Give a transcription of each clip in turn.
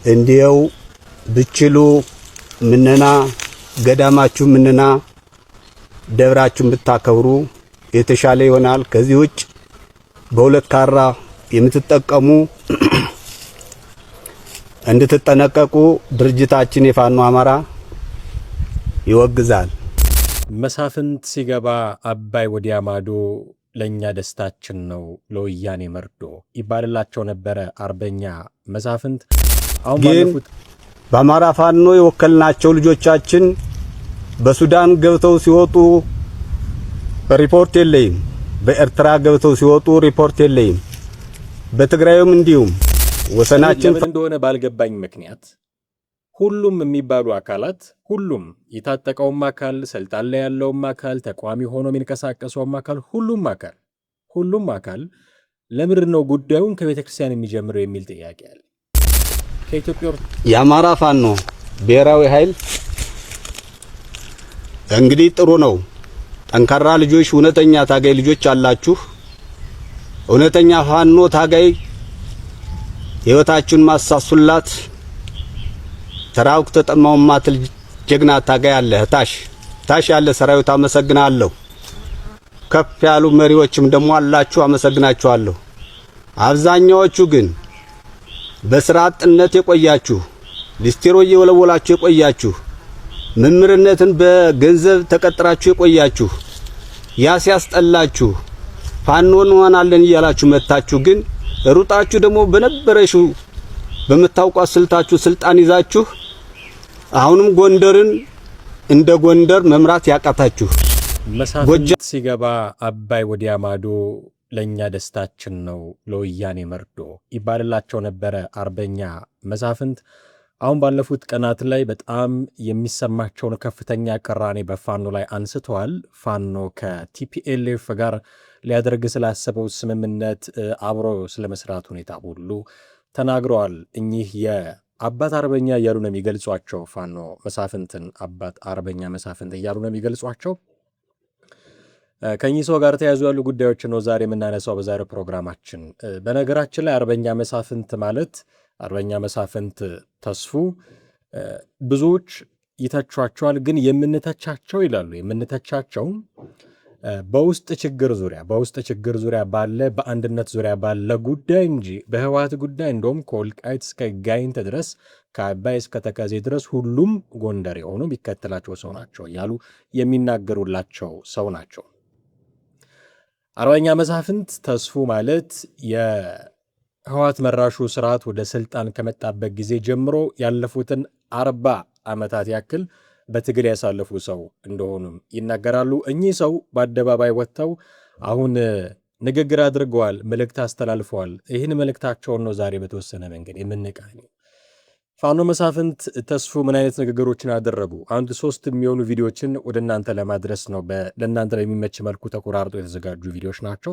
እንዲው ብችሉ ምንና ገዳማችሁ ምንና ደብራችሁን ብታከብሩ የተሻለ ይሆናል። ከዚህ ውጭ በሁለት ካራ የምትጠቀሙ እንድትጠነቀቁ ድርጅታችን የፋኖ አማራ ይወግዛል። መሳፍንት ሲገባ አባይ ወዲያ ማዶ ለኛ ደስታችን ነው ለወያኔ መርዶ ይባልላቸው ነበረ አርበኛ መሳፍንት። አሁን ባለፉት በአማራ ፋኖ የወከልናቸው ልጆቻችን በሱዳን ገብተው ሲወጡ ሪፖርት የለይም፣ በኤርትራ ገብተው ሲወጡ ሪፖርት የለይም፣ በትግራይም እንዲሁም ወሰናችን እንደሆነ ባልገባኝ ምክንያት ሁሉም የሚባሉ አካላት ሁሉም የታጠቀውም አካል ስልጣን ላይ ያለውም አካል ተቋሚ ሆኖ የሚንቀሳቀሰውም አካል ሁሉም አካል ለምንድን ነው ጉዳዩን ከቤተክርስቲያን የሚጀምረው የሚል ጥያቄ አለ። ከኢትዮጵያ የአማራ ፋኖ ብሔራዊ ኃይል እንግዲህ ጥሩ ነው። ጠንካራ ልጆች፣ እውነተኛ ታጋይ ልጆች አላችሁ። እውነተኛ ፋኖ ታጋይ ህይወታችሁን ማሳሱላት ተራውክ ተጠማው ማትል ጀግና ታጋይ አለ። ታሽ ያለ ሰራዊት አመሰግናለሁ። ከፍ ያሉ መሪዎችም ደሞ አላችሁ፣ አመሰግናችኋለሁ። አብዛኛዎቹ ግን በስራ አጥነት የቆያችሁ ሊስቴሮ እየወለወላችሁ የቆያችሁ መምህርነትን በገንዘብ ተቀጥራችሁ የቆያችሁ ያሲያስጠላችሁ ፋኖ እንሆናለን እያላችሁ መታችሁ ግን ሩጣችሁ ደግሞ በነበረሽው በመታውቋ ስልታችሁ ስልጣን ይዛችሁ አሁንም ጎንደርን እንደ ጎንደር መምራት ያቃታችሁ መሳፍንት ሲገባ አባይ ወዲያ ማዶ ለኛ ደስታችን ነው ለወያኔ መርዶ ይባልላቸው ነበረ አርበኛ መሳፍንት። አሁን ባለፉት ቀናት ላይ በጣም የሚሰማቸውን ከፍተኛ ቅራኔ በፋኖ ላይ አንስተዋል። ፋኖ ከቲፒኤልኤፍ ጋር ሊያደርግ ስላሰበው ስምምነት አብሮ ስለመስራት ሁኔታ ሁሉ ተናግረዋል። እኚህ የአባት አርበኛ እያሉ ነው የሚገልጿቸው ፋኖ መሳፍንትን አባት አርበኛ መሳፍንት እያሉ ነው የሚገልጿቸው። ከኚህ ሰው ጋር ተያዙ ያሉ ጉዳዮች ነው ዛሬ የምናነሳው በዛሬው ፕሮግራማችን። በነገራችን ላይ አርበኛ መሳፍንት ማለት አርበኛ መሳፍንት ተስፉ ብዙዎች ይተቿቸዋል። ግን የምንተቻቸው ይላሉ የምንተቻቸው በውስጥ ችግር ዙሪያ ባለ በአንድነት ዙሪያ ባለ ጉዳይ እንጂ በህወሓት ጉዳይ እንደውም ከወልቃይት እስከ ጋይንት ድረስ ከአባይ እስከ ተከዜ ድረስ ሁሉም ጎንደር የሆኑ የሚከተላቸው ሰው ናቸው እያሉ የሚናገሩላቸው ሰው ናቸው። አርበኛ መሳፍንት ተስፉ ማለት የህወሓት መራሹ ስርዓት ወደ ስልጣን ከመጣበት ጊዜ ጀምሮ ያለፉትን 40 ዓመታት ያክል በትግል ያሳለፉ ሰው እንደሆኑም ይናገራሉ። እኚህ ሰው በአደባባይ ወጥተው አሁን ንግግር አድርገዋል፣ መልእክት አስተላልፈዋል። ይህን መልእክታቸውን ነው ዛሬ በተወሰነ መንገድ የምንቃኘው። ፋኖ መሳፍንት ተስፉ ምን አይነት ንግግሮችን አደረጉ? አንድ 3 የሚሆኑ ቪዲዮዎችን ወደ እናንተ ለማድረስ ነው። ለእናንተ በሚመች መልኩ ተቆራርጦ የተዘጋጁ ቪዲዮዎች ናቸው።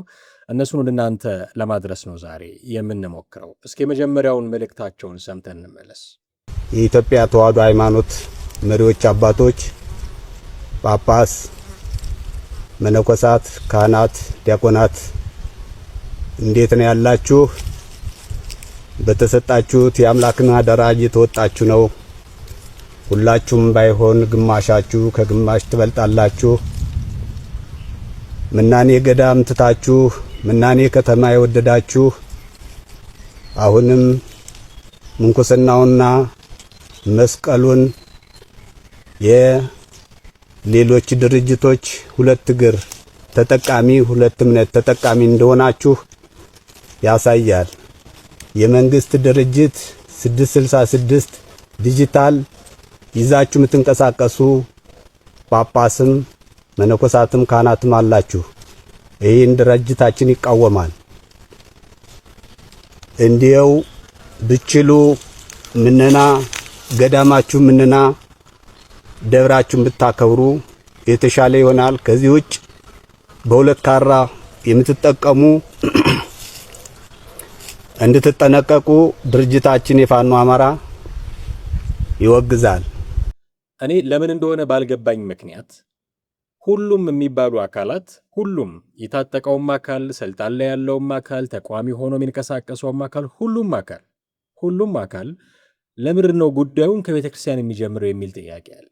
እነሱን ወደ እናንተ ለማድረስ ነው ዛሬ የምንሞክረው። እስኪ የመጀመሪያውን መልእክታቸውን ሰምተን እንመለስ። የኢትዮጵያ ተዋሕዶ ሃይማኖት መሪዎች፣ አባቶች፣ ጳጳስ፣ መነኮሳት፣ ካህናት፣ ዲያቆናት እንዴት ነው ያላችሁ? በተሰጣችሁት የአምላክን አደራ እየተወጣችሁ ነው? ሁላችሁም ባይሆን ግማሻችሁ ከግማሽ ትበልጣላችሁ። ምናኔ ገዳም ትታችሁ ምናኔ ከተማ የወደዳችሁ አሁንም ምንኩስናውና መስቀሉን የሌሎች ድርጅቶች ሁለት እግር ተጠቃሚ ሁለት እምነት ተጠቃሚ እንደሆናችሁ ያሳያል። የመንግስት ድርጅት 666 ዲጂታል ይዛችሁ የምትንቀሳቀሱ ጳጳስም መነኮሳትም ካህናትም አላችሁ። ይህን ድርጅታችን ይቃወማል። እንዲው ብችሉ ምንና ገዳማችሁ ምንና ደብራችሁን ብታከብሩ የተሻለ ይሆናል። ከዚህ ውጭ በሁለት ካራ የምትጠቀሙ እንድትጠነቀቁ ድርጅታችን የፋኖ አማራ ይወግዛል። እኔ ለምን እንደሆነ ባልገባኝ ምክንያት ሁሉም የሚባሉ አካላት ሁሉም የታጠቀውም አካል ስልጣን ላይ ያለውም አካል ተቋሚ ሆኖ የሚንቀሳቀሰውም አካል ሁሉም አካል ለምንድን ነው ጉዳዩን ከቤተክርስቲያን የሚጀምረው የሚል ጥያቄ አለ።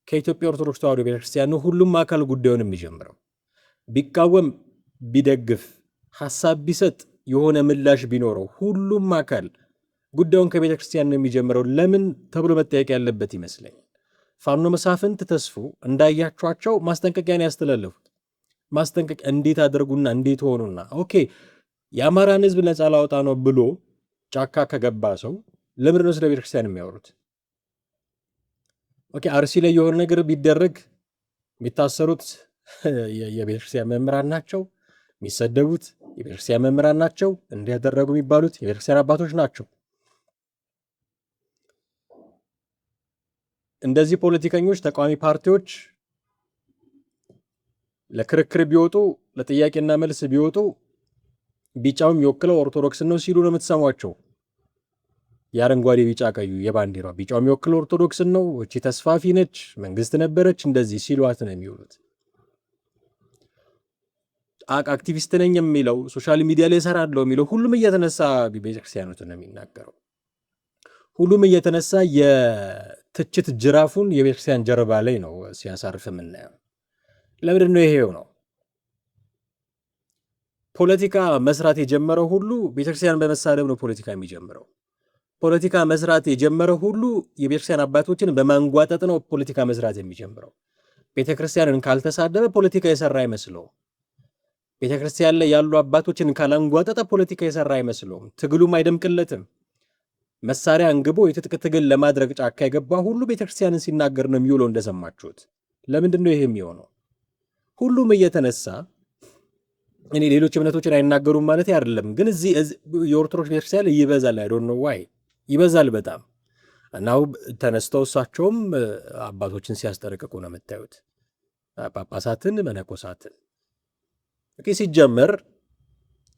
ከኢትዮጵያ ኦርቶዶክስ ተዋሕዶ ቤተክርስቲያን ነው ሁሉም አካል ጉዳዩን የሚጀምረው። ቢቃወም፣ ቢደግፍ፣ ሐሳብ ቢሰጥ፣ የሆነ ምላሽ ቢኖረው ሁሉም አካል ጉዳዩን ከቤተክርስቲያን ነው የሚጀምረው። ለምን ተብሎ መጠየቅ ያለበት ይመስለኛል። ፋኖ መሳፍንት ተስፉ እንዳያቸዋቸው ማስጠንቀቂያን ያስተላለፉት ማስጠንቀቂያ እንዴት አድርጉና እንዴት ሆኑና ኦኬ የአማራን ሕዝብ ነፃ ላውጣ ነው ብሎ ጫካ ከገባ ሰው ለምንድን ነው ስለ ቤተክርስቲያን የሚያወሩት? ኦኬ አርሲ ላይ የሆነ ነገር ቢደረግ የሚታሰሩት የቤተክርስቲያን መምህራን ናቸው፣ የሚሰደቡት የቤተክርስቲያን መምህራን ናቸው፣ እንዲያደረጉ የሚባሉት የቤተክርስቲያን አባቶች ናቸው። እንደዚህ ፖለቲከኞች፣ ተቃዋሚ ፓርቲዎች ለክርክር ቢወጡ፣ ለጥያቄና መልስ ቢወጡ ቢጫው የሚወክለው ኦርቶዶክስን ነው ሲሉ ነው የምትሰሟቸው። የአረንጓዴ ቢጫ ቀዩ የባንዲራ ቢጫው የሚወክለው ኦርቶዶክስን ነው፣ እቺ ተስፋፊ ነች፣ መንግስት ነበረች፣ እንደዚህ ሲሏት ነው የሚውሉት። አክቲቪስት ነኝ የሚለው ሶሻል ሚዲያ ላይ እሰራለሁ የሚለው ሁሉም እየተነሳ ቤተክርስቲያኖትን ነው የሚናገረው። ሁሉም እየተነሳ የትችት ጅራፉን የቤተክርስቲያን ጀርባ ላይ ነው ሲያሳርፍ የምናየው። ለምንድን ነው ይሄው ነው? ፖለቲካ መስራት የጀመረው ሁሉ ቤተክርስቲያን በመሳደብ ነው ፖለቲካ የሚጀምረው። ፖለቲካ መስራት የጀመረው ሁሉ የቤተክርስቲያን አባቶችን በማንጓጠጥ ነው ፖለቲካ መስራት የሚጀምረው። ቤተክርስቲያንን ካልተሳደበ ፖለቲካ የሰራ አይመስለውም። ቤተክርስቲያን ላይ ያሉ አባቶችን ካላንጓጠጠ ፖለቲካ የሰራ አይመስለውም። ትግሉም አይደምቅለትም። መሳሪያ አንግቦ የትጥቅ ትግል ለማድረግ ጫካ የገባ ሁሉ ቤተክርስቲያንን ሲናገር ነው የሚውለው እንደሰማችሁት። ለምንድን ነው ይሄ የሚሆነው? ሁሉም እየተነሳ እኔ ሌሎች እምነቶችን አይናገሩም ማለት አይደለም፣ ግን እዚህ የኦርቶዶክስ ቤተክርስቲያን ይበዛል። አይ ዶንት ኖ ዋይ ይበዛል በጣም እናው ተነስተው እሳቸውም አባቶችን ሲያስጠረቅቁ ነው የምታዩት፣ ጳጳሳትን፣ መነኮሳትን። ሲጀመር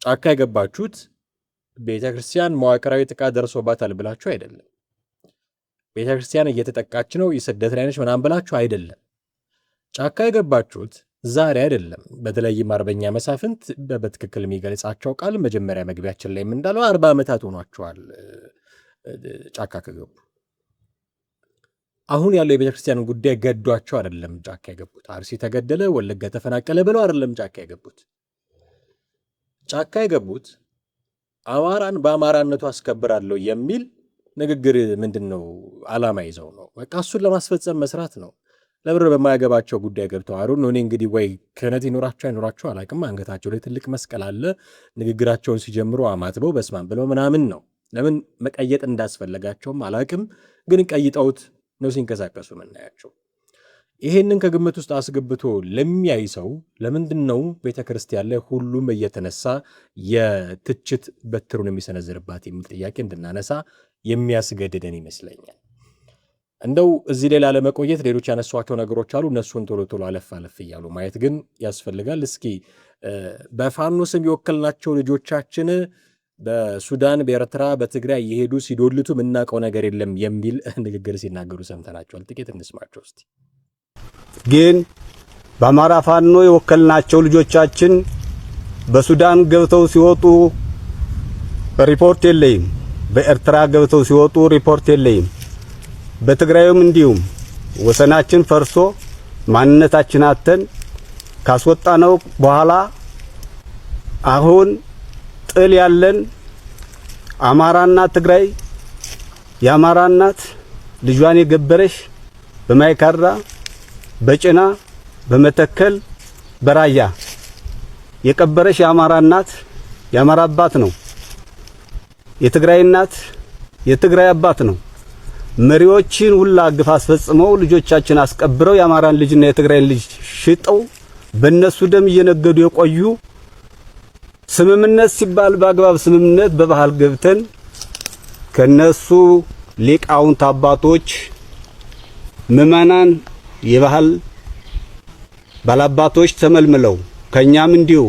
ጫካ የገባችሁት ቤተክርስቲያን መዋቅራዊ ጥቃት ደርሶባታል ብላችሁ አይደለም። ቤተክርስቲያን እየተጠቃች ነው የስደት ላይ ነች ምናምን ብላችሁ አይደለም። ጫካ የገባችሁት ዛሬ አይደለም። በተለይም አርበኛ መሳፍንት በትክክል የሚገልጻቸው ቃል መጀመሪያ መግቢያችን ላይ እንዳለው 40 ዓመታት ሆኗቸዋል ጫካ ከገቡ። አሁን ያለው የቤተክርስቲያን ጉዳይ ገዷቸው አይደለም ጫካ የገቡት። አርሲ ተገደለ፣ ወለጋ ተፈናቀለ ብለው አይደለም ጫካ የገቡት። ጫካ የገቡት አማራን በአማራነቱ አስከብራለሁ የሚል ንግግር ምንድነው ዓላማ ይዘው ነው። በቃ እሱን ለማስፈጸም መስራት ነው። ለብር በማያገባቸው ጉዳይ ገብተው አሩ ነው። እኔ እንግዲህ ወይ ክህነት ይኖራቸው አይኖራቸው አላቅም። አንገታቸው ላይ ትልቅ መስቀል አለ። ንግግራቸውን ሲጀምሩ አማትበው በስማም ብለው ምናምን ነው። ለምን መቀየጥ እንዳስፈለጋቸውም አላቅም። ግን ቀይጠውት ነው ሲንቀሳቀሱ ምናያቸው። ይሄንን ከግምት ውስጥ አስገብቶ ለሚያይ ሰው ለምንድን ነው ቤተክርስቲያን ላይ ሁሉም እየተነሳ የትችት በትሩን የሚሰነዝርባት የሚል ጥያቄ እንድናነሳ የሚያስገድደን ይመስለኛል። እንደው እዚህ ላይ ላለመቆየት ሌሎች ያነሷቸው ነገሮች አሉ። እነሱን ቶሎ ቶሎ አለፍ አለፍ እያሉ ማየት ግን ያስፈልጋል። እስኪ በፋኖ ስም የወከልናቸው ልጆቻችን በሱዳን፣ በኤርትራ፣ በትግራይ የሄዱ ሲዶልቱ የምናውቀው ነገር የለም የሚል ንግግር ሲናገሩ ሰምተናቸዋል። ጥቂት እንስማቸው እስቲ። ግን በአማራ ፋኖ የወከልናቸው ልጆቻችን በሱዳን ገብተው ሲወጡ ሪፖርት የለይም። በኤርትራ ገብተው ሲወጡ ሪፖርት የለይም። በትግራይም እንዲሁም ወሰናችን ፈርሶ ማንነታችን አተን ካስወጣነው በኋላ አሁን ጥል ያለን አማራና ትግራይ የአማራ እናት ልጇን የገበረሽ በማይካድራ፣ በጭና፣ በመተከል፣ በራያ የቀበረሽ የአማራ እናት የአማራ አባት ነው። የትግራይ እናት የትግራይ አባት ነው። መሪዎችን ሁላ ግፍ አስፈጽመው ልጆቻችን አስቀብረው የአማራን ልጅና የትግራይን ልጅ ሽጠው በእነሱ ደም እየነገዱ የቆዩ ስምምነት ሲባል በአግባብ ስምምነት በባህል ገብተን ከነሱ ሊቃውንት አባቶች ምዕመናን የባህል ባላባቶች ተመልምለው ከኛም እንዲሁ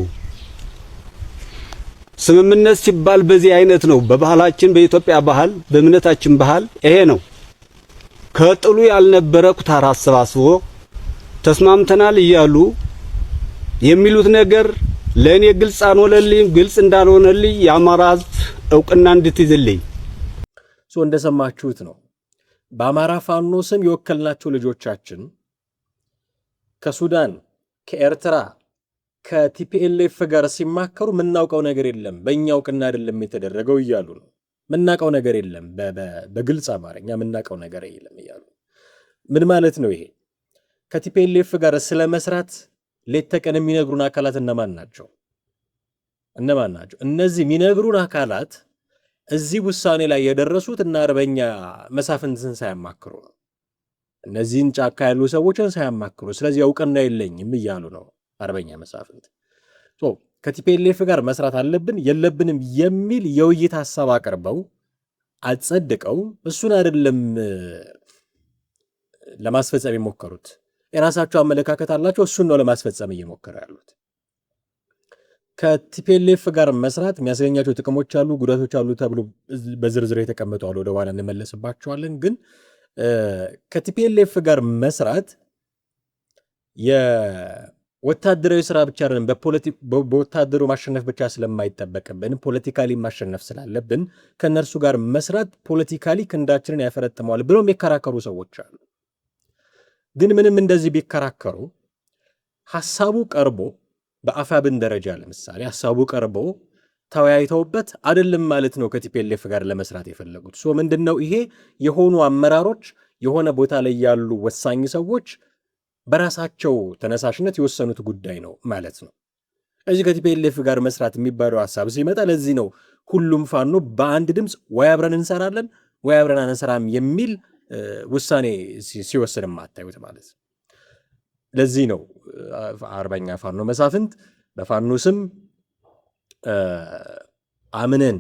ስምምነት ሲባል በዚህ አይነት ነው። በባህላችን በኢትዮጵያ ባህል በእምነታችን ባህል ይሄ ነው። ከጥሉ ያልነበረ ኩታራ አሰባስቦ ተስማምተናል እያሉ የሚሉት ነገር ለኔ ግልጽ አልሆነልኝ። ግልጽ እንዳልሆነልኝ የአማራ ሕዝብ እውቅና እንድትይዝልኝ እንደሰማችሁት ነው። በአማራ ፋኖ ስም የወከልናቸው ልጆቻችን ከሱዳን፣ ከኤርትራ፣ ከቲፒኤልኤፍ ጋር ሲማከሩ ምናውቀው ነገር የለም፣ በእኛ እውቅና አይደለም የተደረገው እያሉ ነው። ምናውቀው ነገር የለም፣ በግልጽ አማርኛ ምናውቀው ነገር የለም እያሉ ምን ማለት ነው? ይሄ ከቲፒኤልኤፍ ጋር ስለ መስራት ሌት ተቀን የሚነግሩን አካላት እነማን ናቸው? እነዚህ የሚነግሩን አካላት እዚህ ውሳኔ ላይ የደረሱት እና አርበኛ መሳፍንትን ሳያማክሩ ነው። እነዚህን ጫካ ያሉ ሰዎችን ሳያማክሩ፣ ስለዚህ እውቅና የለኝም እያሉ ነው አርበኛ መሳፍንት። ከቲፒኤልኤፍ ጋር መስራት አለብን የለብንም የሚል የውይይት ሐሳብ አቅርበው አጸድቀው እሱን አይደለም ለማስፈጸም የሞከሩት። የራሳቸው አመለካከት አላቸው፣ እሱን ነው ለማስፈጸም እየሞከሩ ያሉት። ከቲፒኤልኤፍ ጋር መስራት የሚያስገኛቸው ጥቅሞች አሉ፣ ጉዳቶች አሉ ተብሎ በዝርዝር የተቀመጡ አሉ። ወደ ኋላ እንመለስባቸዋለን። ግን ከቲፒኤልኤፍ ጋር መስራት የወታደራዊ ስራ ብቻ አይደለም። በወታደሩ ማሸነፍ ብቻ ስለማይጠበቅብን ፖለቲካሊ ማሸነፍ ስላለብን ከእነርሱ ጋር መስራት ፖለቲካሊ ክንዳችንን ያፈረጥመዋል ብለው የሚከራከሩ ሰዎች አሉ። ግን ምንም እንደዚህ ቢከራከሩ ሐሳቡ ቀርቦ በአፋብን ደረጃ ለምሳሌ ሐሳቡ ቀርቦ ተወያይተውበት አይደለም ማለት ነው ከቲፒኤልኤፍ ጋር ለመስራት የፈለጉት። ምንድነው ይሄ? የሆኑ አመራሮች የሆነ ቦታ ላይ ያሉ ወሳኝ ሰዎች በራሳቸው ተነሳሽነት የወሰኑት ጉዳይ ነው ማለት ነው። እዚህ ከቲፒኤልኤፍ ጋር መስራት የሚባለው ሐሳብ ሲመጣ ለዚህ ነው ሁሉም ፋኖ በአንድ ድምፅ ወይ አብረን እንሰራለን ወይ አብረን አንሰራም የሚል ውሳኔ ሲወስን ማታዩት ማለት ነው። ለዚህ ነው አርበኛ ፋኖ መሳፍንት በፋኖ ስም አምነን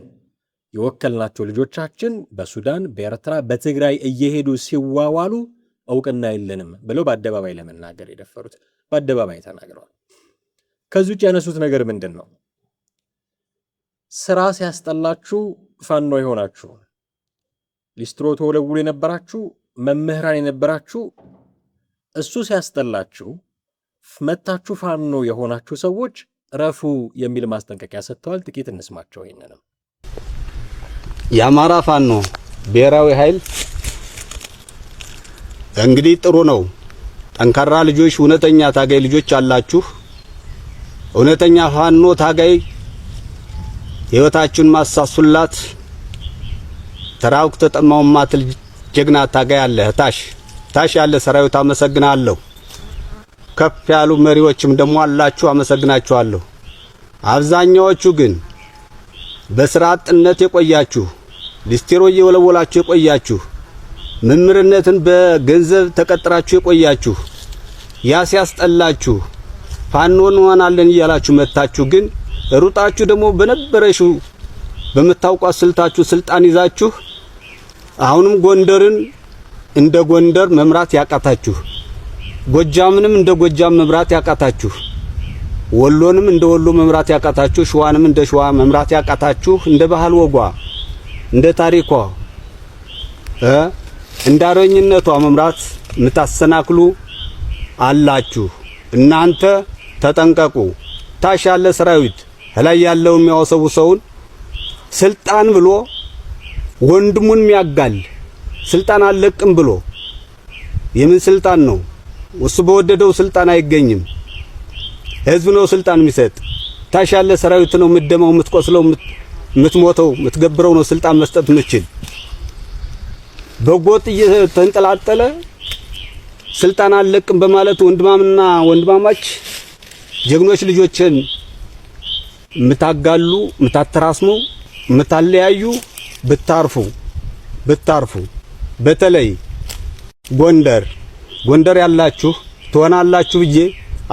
የወከልናቸው ልጆቻችን በሱዳን፣ በኤርትራ፣ በትግራይ እየሄዱ ሲዋዋሉ እውቅና የለንም ብለው በአደባባይ ለመናገር የደፈሩት በአደባባይ ተናግረዋል። ከዚህ ውጭ ያነሱት ነገር ምንድን ነው? ስራ ሲያስጠላችሁ ፋኖ የሆናችሁ፣ ሊስትሮ ተወለውሉ የነበራችሁ፣ መምህራን የነበራችሁ፣ እሱ ሲያስጠላችሁ መታችሁ ፋኖ የሆናችሁ ሰዎች ረፉ የሚል ማስጠንቀቂያ ሰጥተዋል። ጥቂት እንስማቸው። ይሄንንም የአማራ ፋኖ ብሔራዊ ኃይል እንግዲህ ጥሩ ነው። ጠንካራ ልጆች፣ እውነተኛ ታጋይ ልጆች አላችሁ። እውነተኛ ፋኖ ታጋይ ህይወታችሁን ማሳሱላት ተራውክ ተጠማው ማትል ጀግና ታጋይ አለ። ታሽ ያለ ሰራዊት አመሰግናለሁ። ከፍ ያሉ መሪዎችም ደግሞ አላችሁ፣ አመሰግናችኋለሁ። አብዛኛዎቹ ግን በስራ አጥነት የቆያችሁ፣ ሊስቴሮ እየወለወላችሁ የቆያችሁ፣ መምህርነትን በገንዘብ ተቀጥራችሁ የቆያችሁ፣ ያ ሲያስጠላችሁ ፋኖ እንሆናለን እያላችሁ መታችሁ ግን ሩጣችሁ ደግሞ በነበረሽው በመታውቋት ስልታችሁ ስልጣን ይዛችሁ አሁንም ጎንደርን እንደ ጎንደር መምራት ያቃታችሁ፣ ጎጃምንም እንደ ጎጃም መምራት ያቃታችሁ፣ ወሎንም እንደ ወሎ መምራት ያቃታችሁ፣ ሸዋንም እንደ ሸዋ መምራት ያቃታችሁ፣ እንደ ባህል ወጓ እንደ ታሪኳ እንደ አርበኝነቷ መምራት የምታሰናክሉ አላችሁ። እናንተ ተጠንቀቁ። ታች ያለ ሰራዊት ላይ ያለው የሚያወሰው ሰውን ስልጣን ብሎ ወንድሙን የሚያጋል ስልጣን አለቅም ብሎ የምን ስልጣን ነው? እሱ በወደደው ስልጣን አይገኝም። ህዝብ ነው ስልጣን የሚሰጥ። ታች ያለ ሰራዊት ነው የምትደማው፣ የምትቆስለው፣ የምትሞተው፣ የምትገብረው ነው ስልጣን መስጠት የምችል። በጎጥ እየተንጠላጠለ ስልጣን አለቅም በማለት ወንድማምና ወንድማማች ጀግኖች ልጆችን የምታጋሉ፣ የምታተራስሙ፣ የምታለያዩ ብታርፉ በተለይ ጎንደር ያላችሁ ትሆናላችሁ ብዬ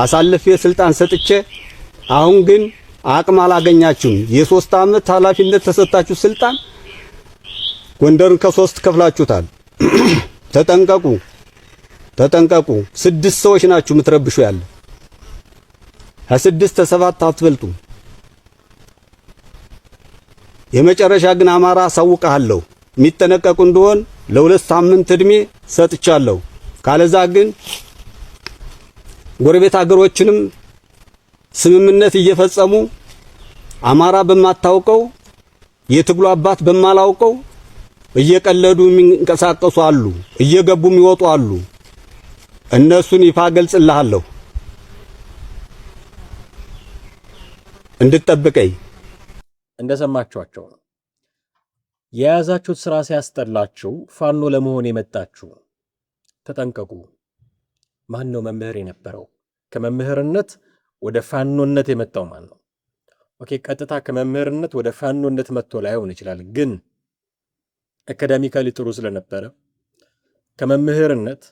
አሳልፌ ስልጣን ሰጥቼ አሁን ግን አቅም አላገኛችሁም። የ3 ዓመት ኃላፊነት ተሰጣችሁ ስልጣን ጎንደርን ከ3 ከፍላችሁታል። ተጠንቀቁ። 6 ሰዎች ናችሁ የምትረብሹ ያለ ከ6 ከ7 አትበልጡ። የመጨረሻ ግን አማራ አሳውቃለሁ የሚጠነቀቁ እንደሆን ለ2 ሳምንት እድሜ ሰጥቻለሁ። ካለዛ ግን ጎረቤት ሀገሮችንም ስምምነት እየፈጸሙ አማራ በማታውቀው የትግሉ አባት በማላውቀው እየቀለዱ የሚንቀሳቀሱ አሉ፣ እየገቡ የሚወጡ አሉ። እነሱን ይፋ ገልጽልሃለሁ እንድትጠብቀኝ። እንደሰማችኋቸው ነው። የያዛችሁት ስራ ሲያስጠላችሁ ፋኖ ለመሆን የመጣችሁ ተጠንቀቁ። ማን ነው መምህር የነበረው? ከመምህርነት ወደ ፋኖነት የመጣው ማን ነው? ኦኬ፣ ቀጥታ ከመምህርነት ወደ ፋኖነት መጥቶ ላይሆን ይችላል፣ ግን አካዳሚካሊ ጥሩ ስለነበረ ከመምህርነት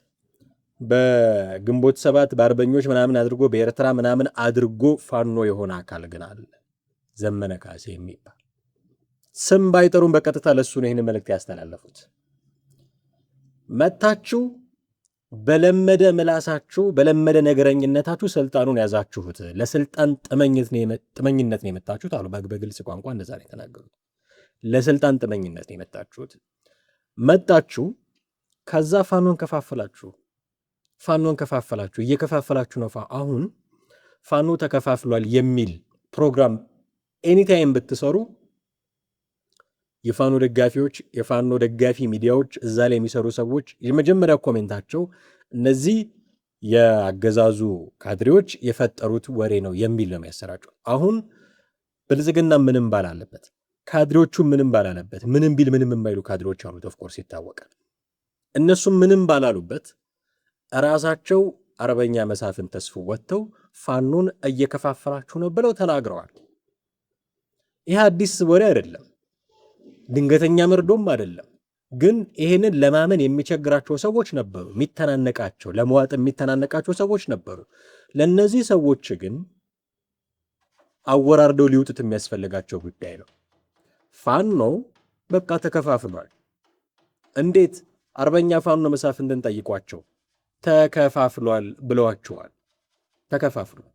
በግንቦት ሰባት በአርበኞች ምናምን አድርጎ በኤርትራ ምናምን አድርጎ ፋኖ የሆነ አካል ግን አለ። ዘመነ ካሴ የሚባል ስም ባይጠሩም በቀጥታ ለሱ ነው ይህን መልእክት ያስተላለፉት። መታችሁ በለመደ ምላሳችሁ በለመደ ነገረኝነታችሁ ስልጣኑን ያዛችሁት፣ ለስልጣን ጥመኝነት ነው የመጣችሁት አሉ። በግልጽ ቋንቋ እንደዛ ነው የተናገሩት። ለስልጣን ጥመኝነት ነው የመጣችሁት። መጣችሁ፣ ከዛ ፋኖን ከፋፈላችሁ። እየከፋፈላችሁ ነው። አሁን ፋኖ ተከፋፍሏል የሚል ፕሮግራም ኤኒታይም ብትሰሩ የፋኖ ደጋፊዎች፣ የፋኖ ደጋፊ ሚዲያዎች፣ እዛ ላይ የሚሰሩ ሰዎች የመጀመሪያ ኮሜንታቸው እነዚህ የአገዛዙ ካድሬዎች የፈጠሩት ወሬ ነው የሚል ነው የሚያሰራጩት። አሁን ብልጽግና ምንም ባላለበት፣ ካድሬዎቹ ምንም ባላለበት፣ ምንም ቢል ምንም የማይሉ ካድሬዎች አሉት። ኦፍኮርስ ይታወቃል። እነሱም ምንም ባላሉበት ራሳቸው አርበኛ መሳፍን ተስፉ ወጥተው ፋኖን እየከፋፈላችሁ ነው ብለው ተናግረዋል። ይህ አዲስ ወሬ አይደለም፣ ድንገተኛ መርዶም አይደለም። ግን ይሄንን ለማመን የሚቸግራቸው ሰዎች ነበሩ፣ የሚተናነቃቸው ለመዋጥ የሚተናነቃቸው ሰዎች ነበሩ። ለነዚህ ሰዎች ግን አወራርደው ሊውጡት የሚያስፈልጋቸው ጉዳይ ነው። ፋኖ በቃ ተከፋፍሏል። እንዴት? አርበኛ ፋኖ መሳፍንትን ጠይቋቸው። ተከፋፍሏል ብለዋቸዋል። ተከፋፍሏል።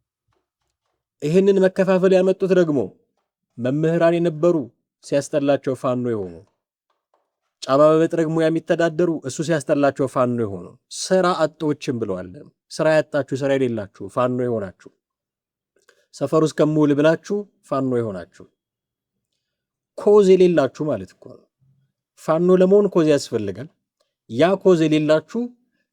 ይህንን መከፋፈል ያመጡት ደግሞ መምህራን የነበሩ ሲያስጠላቸው ፋኖ የሆኑ፣ ጫማ በመጥረግ ሙያ የሚተዳደሩ እሱ ሲያስጠላቸው ፋኖ የሆኑ፣ ስራ አጦችም ብለዋል። ስራ ያጣችሁ፣ ስራ የሌላችሁ ፋኖ የሆናችሁ፣ ሰፈር ውስጥ ከሙል ብላችሁ ፋኖ የሆናችሁ፣ ኮዝ የሌላችሁ ማለት እኮ ነው። ፋኖ ለመሆን ኮዝ ያስፈልጋል። ያ ኮዝ የሌላችሁ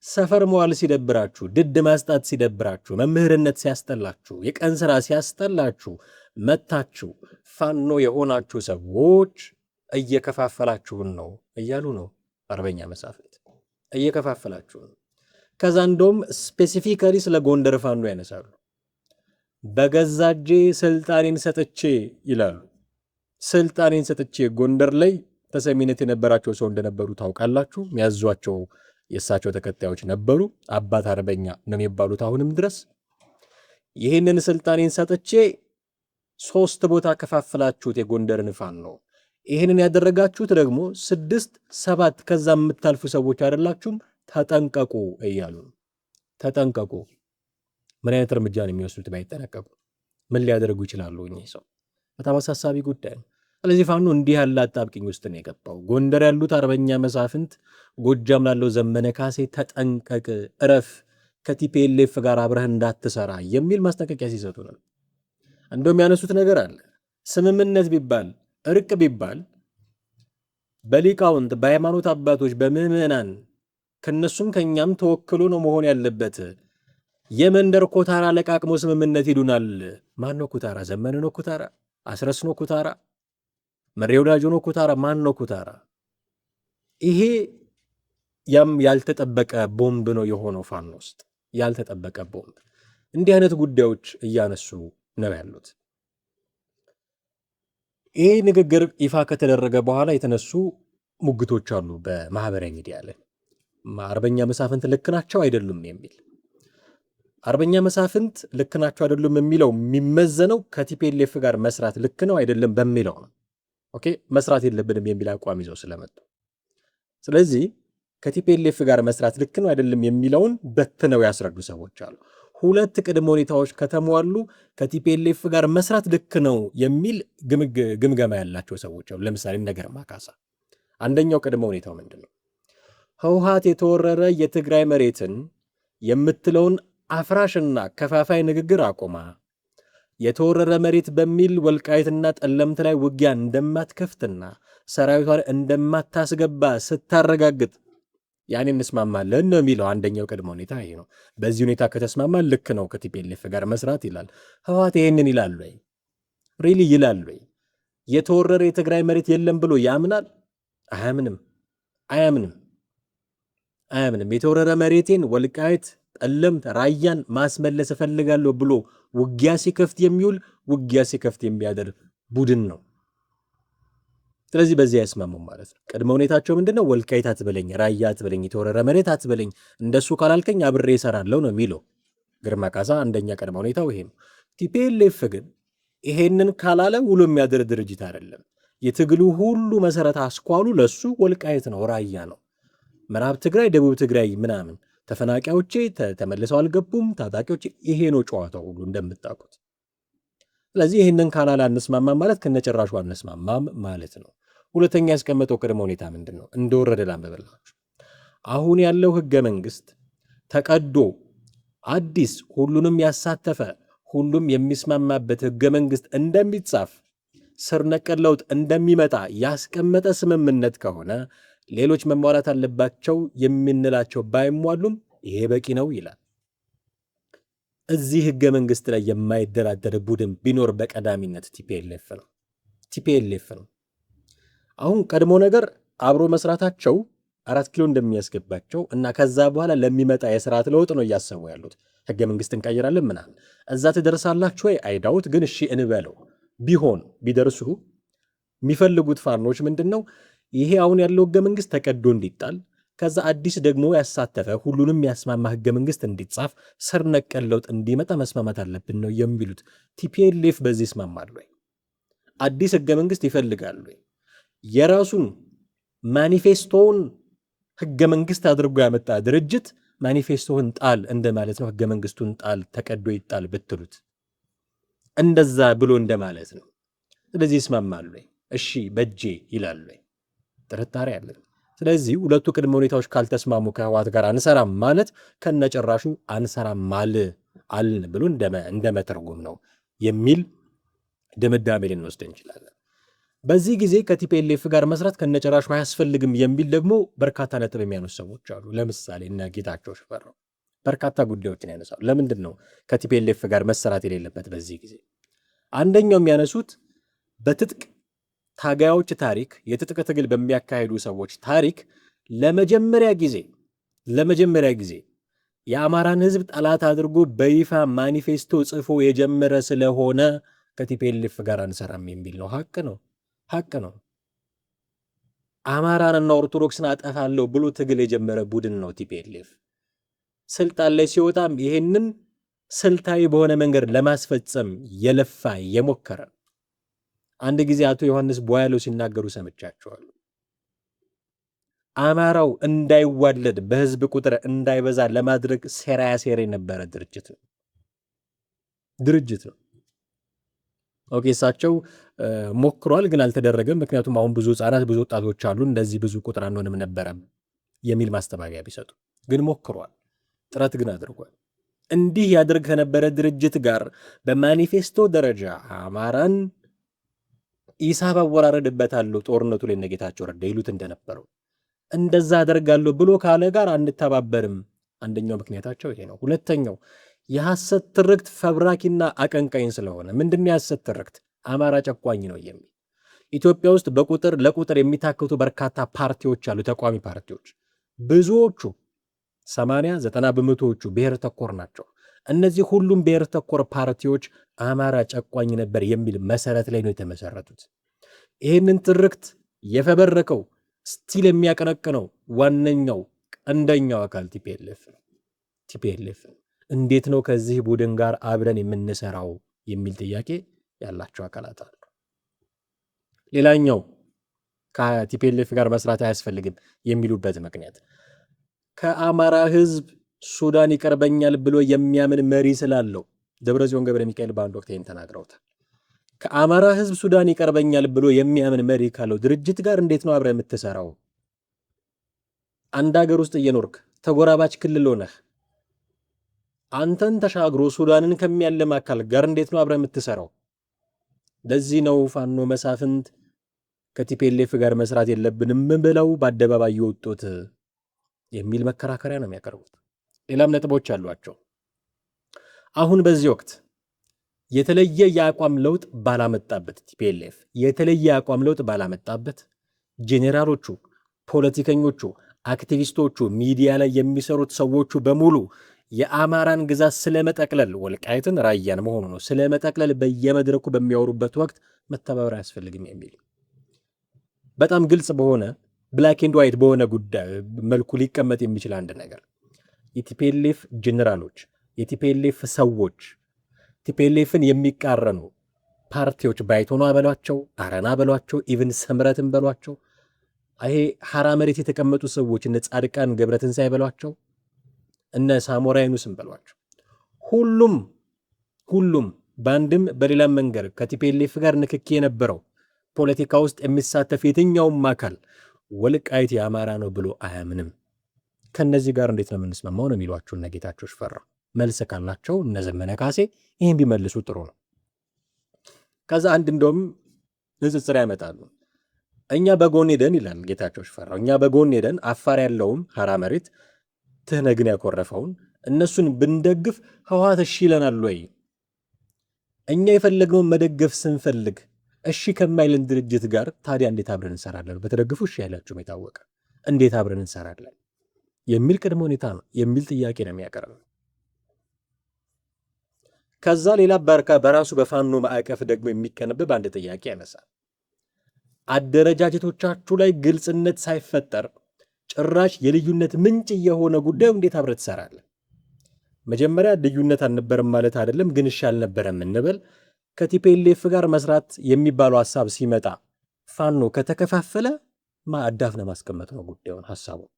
ሰፈር መዋል ሲደብራችሁ፣ ድድ ማስጣት ሲደብራችሁ፣ መምህርነት ሲያስጠላችሁ፣ የቀን ስራ ሲያስጠላችሁ መታችሁ ፋኖ የሆናችሁ ሰዎች እየከፋፈላችሁን ነው እያሉ ነው አርበኛ መሳፍንት። እየከፋፈላችሁን። ከዛ እንደውም ስፔሲፊካሊ ስለ ጎንደር ፋኖ ያነሳሉ። በገዛጄ ስልጣኔን ሰጥቼ ይላሉ። ስልጣኔን ሰጥቼ ጎንደር ላይ ተሰሚነት የነበራቸው ሰው እንደነበሩ ታውቃላችሁ። የሚያዟቸው የእሳቸው ተከታዮች ነበሩ። አባት አርበኛ ነው የሚባሉት አሁንም ድረስ። ይህንን ስልጣኔን ሰጥቼ 3 ቦታ ከፋፍላችሁት የጎንደርን ፋኖ። ይህንን ያደረጋችሁት ደግሞ 6 7 ከዛ የምታልፉ ሰዎች አይደላችሁም፣ ተጠንቀቁ እያሉ። ተጠንቀቁ። ምን አይነት እርምጃ ነው የሚወስዱት? ባይጠነቀቁ ምን ሊያደርጉ ይችላሉ? እኚህ ሰው በጣም አሳሳቢ ጉዳይ ነው። ስለዚህ ፋኖ እንዲህ ያለ አጣብቂኝ ውስጥ ነው የገባው። ጎንደር ያሉት አርበኛ መሳፍንት፣ ጎጃም ላለው ዘመነ ካሴ ተጠንቀቅ፣ እረፍ፣ ከቲፒኤልኤፍ ጋር አብረህ እንዳትሰራ የሚል ማስጠንቀቂያ ሲሰጡ ነው። እንደውም ያነሱት ነገር አለ። ስምምነት ቢባል እርቅ ቢባል በሊቃውንት በሃይማኖት አባቶች በምዕመናን ከነሱም ከኛም ተወክሎ ነው መሆን ያለበት። የመንደር ኮታራ ለቃቅሞ ስምምነት ይሉናል። ማን ነው ኩታራ? ዘመነ ነው ኩታራ? አስረስ ነው ኩታራ? መሬ ወዳጆ ነው ኩታራ? ማን ነው ኩታራ? ይሄ ያም ያልተጠበቀ ቦምብ ነው የሆነው ፋኖ ውስጥ ያልተጠበቀ ቦምብ። እንዲህ አይነት ጉዳዮች እያነሱ ነው ያሉት። ይሄ ንግግር ይፋ ከተደረገ በኋላ የተነሱ ሙግቶች አሉ በማህበራዊ ሚዲያ ላይ። አርበኛ መሳፍንት ልክ ናቸው አይደሉም የሚል። አርበኛ መሳፍንት ልክ ናቸው አይደሉም የሚለው የሚመዘነው ከቲፒኤልኤፍ ጋር መስራት ልክ ነው አይደለም በሚለው ነው። ኦኬ፣ መስራት የለብንም የሚል አቋም ይዘው ስለመጡ፣ ስለዚህ ከቲፒኤልኤፍ ጋር መስራት ልክ ነው አይደለም የሚለውን በትነው ያስረዱ ሰዎች አሉ። 2 ቅድመ ሁኔታዎች ከተሟሉ ከቲፒኤልኤፍ ጋር መስራት ልክ ነው የሚል ግምገማ ያላቸው ሰዎች አሉ። ለምሳሌ ነገር ማካሳ አንደኛው ቅድመ ሁኔታው ምንድነው? ህወሓት የተወረረ የትግራይ መሬትን የምትለውን አፍራሽና ከፋፋይ ንግግር አቆማ፣ የተወረረ መሬት በሚል ወልቃይትና ጠለምት ላይ ውጊያ እንደማትከፍትና ሰራዊቷን እንደማታስገባ ስታረጋግጥ ያኔ እንስማማለን ነው የሚለው። አንደኛው ቅድመ ሁኔታ ይሄ ነው። በዚህ ሁኔታ ከተስማማን ልክ ነው ከቲፒኤልኤፍ ጋር መስራት ይላል። ህወሓት ይሄንን ይላል ወይ? ሪሊ ይላል ወይ? የተወረረ የትግራይ መሬት የለም ብሎ ያምናል? አያምንም። የተወረረ መሬቴን ወልቃይት፣ ጠለምት፣ ራያን ማስመለስ እፈልጋለሁ ብሎ ውጊያ ሲከፍት የሚውል ውጊያ ሲከፍት የሚያደር ቡድን ነው። ስለዚህ በዚህ አይስማሙም ማለት ነው። ቅድመ ሁኔታቸው ምንድነው? ወልቃይት አትበለኝ፣ ራያ አትበለኝ፣ የተወረረ መሬት አትበለኝ፣ እንደሱ ካላልከኝ አብሬ እሰራለሁ ነው የሚለው ግርማ ካሳ። አንደኛ ቅድመ ሁኔታው ይሄ ነው። ቲፒኤልኤፍ ግን ይሄንን ካላለ ውሎ የሚያድር ድርጅት አይደለም። የትግሉ ሁሉ መሰረት አስኳሉ ለሱ ወልቃይት ነው፣ ራያ ነው፣ ምዕራብ ትግራይ፣ ደቡብ ትግራይ ምናምን ተፈናቃዮቼ ተመልሰው አልገቡም፣ ታጣቂዎች፣ ይሄ ነው ጨዋታው ሁሉ እንደምታውቁት። ስለዚህ ይህንን ካላላ አንስማማም ማለት ከነጭራሹ አንስማማም ማለት ነው። ሁለተኛ ያስቀመጠው ቅድመ ሁኔታ ምንድን ነው? እንደወረደ ላንብብላችሁ። አሁን ያለው ህገ መንግስት ተቀዶ አዲስ ሁሉንም ያሳተፈ ሁሉም የሚስማማበት ህገ መንግስት እንደሚጻፍ ስር ነቀል ለውጥ እንደሚመጣ ያስቀመጠ ስምምነት ከሆነ ሌሎች መሟላት አለባቸው የምንላቸው ባይሟሉም ይሄ በቂ ነው ይላል። እዚህ ህገ መንግስት ላይ የማይደራደር ቡድን ቢኖር በቀዳሚነት ቲፒኤልኤፍ ነው። አሁን ቀድሞ ነገር አብሮ መስራታቸው 4 ኪሎ እንደሚያስገባቸው እና ከዛ በኋላ ለሚመጣ የስርዓት ለውጥ ነው እያሰቡ ያሉት። ህገ መንግስት እንቀይራለን ምናምን እዛ ትደርሳላችሁ ወይ? አይዳውት ግን እሺ እንበለው። ቢሆን ቢደርሱ የሚፈልጉት ፋኖች ምንድን ነው? ይሄ አሁን ያለው ህገ መንግስት ተቀዶ እንዲጣል ከዛ አዲስ ደግሞ ያሳተፈ ሁሉንም ያስማማ ህገ መንግስት እንዲጻፍ ስር ነቀል ለውጥ እንዲመጣ መስማማት አለብን ነው የሚሉት። ቲፒኤልኤፍ በዚህ ይስማማሉ ወይ? አዲስ ህገ መንግስት ይፈልጋሉ ወይ? የራሱን ማኒፌስቶውን ህገ መንግስት አድርጎ ያመጣ ድርጅት ማኒፌስቶውን ጣል እንደማለት ነው። ህገ መንግስቱን ጣል፣ ተቀዶ ይጣል ብትሉት እንደዛ ብሎ እንደማለት ነው። ስለዚህ ይስማማሉ ወይ? እሺ በጄ ይላሉ ወይ? ጥርጣሬ አለን። ስለዚህ ሁለቱ ቅድመ ሁኔታዎች ካልተስማሙ ከህወሓት ጋር አንሰራም ማለት ከነጨራሹ አንሰራም አልን ብሎ እንደመተርጎም ነው የሚል ድምዳሜ ልንወስድ እንችላለን። በዚህ ጊዜ ከቲፒኤልኤፍ ጋር መስራት ከነጨራሹ አያስፈልግም የሚል ደግሞ በርካታ ነጥብ የሚያነሱ ሰዎች አሉ። ለምሳሌ እነ ጌታቸው ሽፈራው በርካታ ጉዳዮችን ያነሳሉ። ለምንድን ነው ከቲፒኤልኤፍ ጋር መሰራት የሌለበት? በዚህ ጊዜ አንደኛው የሚያነሱት በትጥቅ ታጋዮች ታሪክ፣ የትጥቅ ትግል በሚያካሂዱ ሰዎች ታሪክ ለመጀመሪያ ጊዜ የአማራን ህዝብ ጠላት አድርጎ በይፋ ማኒፌስቶ ጽፎ የጀመረ ስለሆነ ከቲፒኤልኤፍ ጋር አንሰራም የሚል ነው። ሐቅ ነው። አማራንና ኦርቶዶክስን አጠፋለሁ ብሎ ትግል የጀመረ ቡድን ነው ቲፒኤልኤፍ። ስልጣን ላይ ሲወጣም ይሄንን ስልታዊ በሆነ መንገድ ለማስፈጸም የለፋ የሞከረ። አንድ ጊዜ አቶ ዮሐንስ ቦያለው ሲናገሩ ሰምቻቸዋል። አማራው እንዳይዋለድ በህዝብ ቁጥር እንዳይበዛ ለማድረግ ሴራ ያሴረ የነበረ ድርጅት ነው። ኦኬ፣ እሳቸው ሞክሯል ግን አልተደረገም። ምክንያቱም አሁን ብዙ ህጻናት፣ ብዙ ወጣቶች አሉ፣ እንደዚህ ብዙ ቁጥር አንሆንም ነበረ የሚል ማስተባበያ ቢሰጡ ግን ሞክሯል፣ ጥረት ግን አድርጓል። እንዲህ ያደርግ ከነበረ ድርጅት ጋር በማኒፌስቶ ደረጃ አማራን ኢሳብ አወራረድበታለሁ ጦርነቱ ላይ ጌታቸው ረዳ ይሉት እንደነበረው እንደዛ አደርጋለሁ ብሎ ካለ ጋር አንተባበርም። አንደኛው ምክንያታቸው ይሄ ነው። ሁለተኛው የሐሰት ትርክት ፈብራኪና አቀንቃኝ ስለሆነ ምንድነው የሐሰት ትርክት? አማራ ጨቋኝ ነው የሚል ኢትዮጵያ ውስጥ ለቁጥር የሚታከቱ በርካታ ፓርቲዎች አሉ፣ ተቋሚ ፓርቲዎች። ብዙዎቹ 80-90 በመቶዎቹ ብሔር ተኮር ናቸው። እነዚህ ሁሉም ብሔር ተኮር ፓርቲዎች አማራ ጨቋኝ ነበር የሚል መሰረት ላይ ነው የተመሰረቱት። ይህንን ትርክት የፈበረከው ስቲል የሚያቀነቅነው ዋነኛው ቀንደኛው አካል ቲፒኤልኤፍ ነው። እንዴት ነው ከዚህ ቡድን ጋር አብረን የምንሰራው የሚል ጥያቄ ያላቸው አካላት አሉ። ሌላኛው ከቲፒኤልኤፍ ጋር መስራት አያስፈልግም የሚሉበት ምክንያት ከአማራ ህዝብ ሱዳን ይቀርበኛል ብሎ የሚያምን መሪ ስላለው ደብረጽዮን ገብረ ሚካኤል በአንድ ወቅት ይህን ተናግረውታል። ከአማራ ህዝብ ሱዳን ይቀርበኛል ብሎ የሚያምን መሪ ካለው ድርጅት ጋር እንዴት ነው አብረህ የምትሰራው? አንድ ሀገር ውስጥ እየኖርክ ተጎራባች ክልል ሆነህ አንተን ተሻግሮ ሱዳንን ከሚያለም አካል ጋር እንዴት ነው አብረህ የምትሰራው? ለዚህ ነው ፋኖ መሳፍንት ከቲፒኤልኤፍ ጋር መስራት የለብንም ብለው በአደባባይ የወጡት የሚል መከራከሪያ ነው የሚያቀርቡት። ሌላም ነጥቦች አሏቸው። አሁን በዚህ ወቅት የተለየ የአቋም ለውጥ ባላመጣበት ቲፒኤልኤፍ የተለየ የአቋም ለውጥ ባላመጣበት ጄኔራሎቹ፣ ፖለቲከኞቹ፣ አክቲቪስቶቹ፣ ሚዲያ ላይ የሚሰሩት ሰዎቹ በሙሉ የአማራን ግዛት ስለመጠቅለል ወልቃይትን ራያን መሆኑ ነው ስለመጠቅለል በየመድረኩ በሚያወሩበት ወቅት መተባበር አያስፈልግም የሚል በጣም ግልጽ በሆነ ብላክ ኤንድ ዋይት በሆነ ጉዳይ መልኩ ሊቀመጥ የሚችል አንድ ነገር የቲፒኤልኤፍ ጄኔራሎች፣ የቲፒኤልኤፍ ሰዎች፣ ቲፒኤልኤፍን የሚቃረኑ ፓርቲዎች ባይቶና በሏቸው፣ አረና በሏቸው፣ ኢቭን ሰምረትን በሏቸው፣ ይሄ ሐራ መሬት የተቀመጡ ሰዎች እነ ጻድቃን ገብረትንሳኤ በሏቸው፣ እነ ሳሞራ የኑስን በሏቸው፣ ሁሉም በአንድም በሌላም መንገድ ከቲፒኤልኤፍ ጋር ንክኪ የነበረው ፖለቲካ ውስጥ የሚሳተፍ የትኛውም አካል ወልቃይት የአማራ ነው ብሎ አያምንም። ከነዚህ ጋር እንዴት ነው የምንስማማው ነው የሚሏቸው እነ ጌታቸው ሽፈራው። መልስ ካላቸው እነ ዘመነ ካሴ ይህን ቢመልሱ ጥሩ ነው። ከዛ አንድ እንደውም ንጽጽር ያመጣሉ። እኛ በጎን ሄደን ይላል ጌታቸው ሽፈራው፣ እኛ በጎን ሄደን አፋር ያለውን ሐራ መሬት ትህነግን ያኮረፈውን እነሱን ብንደግፍ ህወሓት እሺ ይለናል ወይ? እኛ የፈለግነውን መደገፍ ስንፈልግ እሺ ከማይልን ድርጅት ጋር ታዲያ እንዴት አብረን እንሰራለን? በተደግፉ እሺ ያላችሁም የታወቀ እንዴት አብረን እንሰራለን የሚል ቅድመ ሁኔታ ነው የሚል ጥያቄ ነው የሚያቀርበው። ከዛ ሌላ በራሱ በፋኖ ማዕቀፍ ደግሞ የሚከነበብ አንድ ጥያቄ ያነሳል። አደረጃጀቶቻችሁ ላይ ግልጽነት ሳይፈጠር ጭራሽ የልዩነት ምንጭ የሆነ ጉዳዩ እንዴት አብረህ ትሰራለህ? መጀመሪያ ልዩነት አልነበረም ማለት አይደለም፣ ግን እሺ አልነበረም እንበል። ከቲፒኤልኤፍ ጋር መስራት የሚባለው ሐሳብ ሲመጣ ፋኖ ከተከፋፈለ ማዕዳፍ ለማስቀመጥ ነው ጉዳዩን ሐሳቡን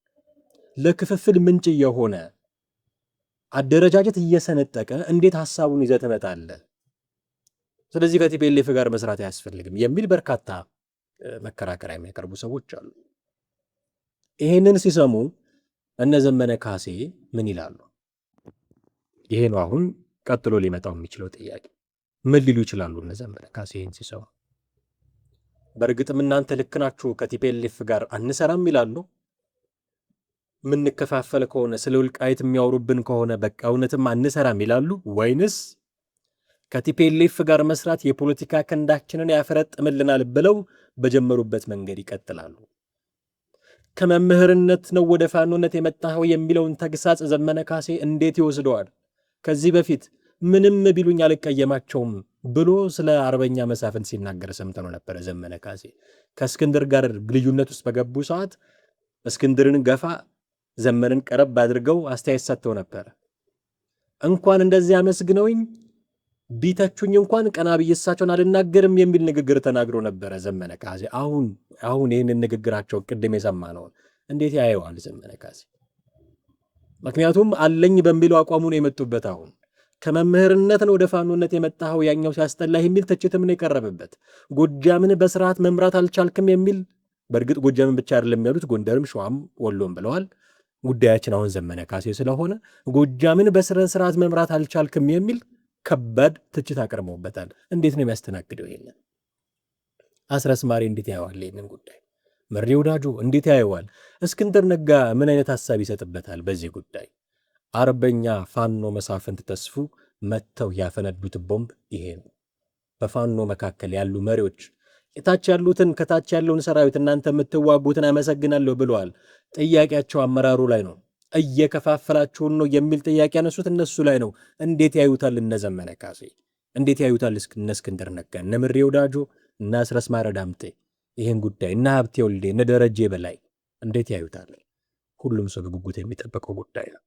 ለክፍፍል ምንጭ የሆነ አደረጃጀት እየሰነጠቀ እንዴት ሐሳቡን ይዘህ ትመጣለህ? ስለዚህ ከቲፒኤልኤፍ ጋር መስራት አያስፈልግም የሚል በርካታ መከራከሪያ የሚያቀርቡ ሰዎች አሉ። ይሄንን ሲሰሙ እነ ዘመነ ካሴ ምን ይላሉ? ይሄ ነው አሁን ቀጥሎ ሊመጣው የሚችለው ጥያቄ። ምን ሊሉ ይችላሉ እነ ዘመነ ካሴ ይሄን ሲሰሙ? በእርግጥም እናንተ ልክ ናችሁ ከቲፒኤልኤፍ ጋር አንሰራም ይላሉ? ምንከፋፈል ከሆነ ስለ ወልቃይት የሚያወሩብን ከሆነ በቃ እውነትም አንሰራም ይላሉ? ወይንስ ከቲፒኤልኤፍ ጋር መስራት የፖለቲካ ክንዳችንን ያፈረጥምልናል ብለው በጀመሩበት መንገድ ይቀጥላሉ? ከመምህርነት ነው ወደ ፋኖነት የመጣኸው የሚለውን ተግሳጽ ዘመነ ካሴ እንዴት ይወስደዋል? ከዚህ በፊት ምንም ቢሉኝ አልቀየማቸውም ብሎ ስለ አርበኛ መሳፍንት ሲናገር ሰምተነው ነበረ። ዘመነ ካሴ ከእስክንድር ጋር ልዩነት ውስጥ በገቡ ሰዓት እስክንድርን ገፋ ዘመንን ቀረብ አድርገው አስተያየት ሰጥተው ነበር። እንኳን እንደዚህ አመስግነውኝ ቢተቹኝ እንኳን ቀና ብዬ እሳቸውን አልናገርም የሚል ንግግር ተናግሮ ነበረ ዘመነ ካሴ። አሁን ይህንን ንግግራቸው ቅድም የሰማነውን እንዴት ያየዋል ዘመነ ካሴ? ምክንያቱም አለኝ በሚለው አቋሙ ነው የመጡበት። አሁን ከመምህርነት ነው ወደ ፋኖነት የመጣኸው ያኛው ሲያስጠላህ የሚል ትችትም ነው የቀረበበት። ጎጃምን በስርዓት መምራት አልቻልክም የሚል፣ በእርግጥ ጎጃምን ብቻ አይደለም ያሉት ጎንደርም ሸዋም ወሎም ብለዋል። ጉዳያችን አሁን ዘመነ ካሴ ስለሆነ ጎጃምን በስርዓት መምራት አልቻልክም የሚል ከባድ ትችት አቅርበውበታል። እንዴት ነው የሚያስተናግደው? ይሄንን አስረስ ማሬ እንዴት ያየዋል? ይሄንን ጉዳይ መሪ ወዳጁ እንዴት ያየዋል? እስክንድር ነጋ ምን አይነት ሐሳብ ይሰጥበታል በዚህ ጉዳይ? አርበኛ ፋኖ መሳፍንት ተስፉ መተው ያፈነዱት ቦምብ ይሄ ነው። በፋኖ መካከል ያሉ መሪዎች የታች ያሉትን ከታች ያለውን ሰራዊት እናንተ የምትዋጉትን አመሰግናለሁ ብለዋል። ጥያቄያቸው አመራሩ ላይ ነው። እየከፋፈላችሁን ነው የሚል ጥያቄ ያነሱት እነሱ ላይ ነው። እንዴት ያዩታል እነ ዘመነ ካሴ? እንዴት ያዩታል እነ እስክንድር ነጋ፣ እነ ምሬ ወዳጆ፣ እነ አስረስ ማረ ዳምጤ ይህን ጉዳይ እነ ሀብቴ ወልዴ፣ እነ ደረጀ በላይ እንዴት ያዩታል? ሁሉም ሰው በጉጉት የሚጠበቀው ጉዳይ ነው።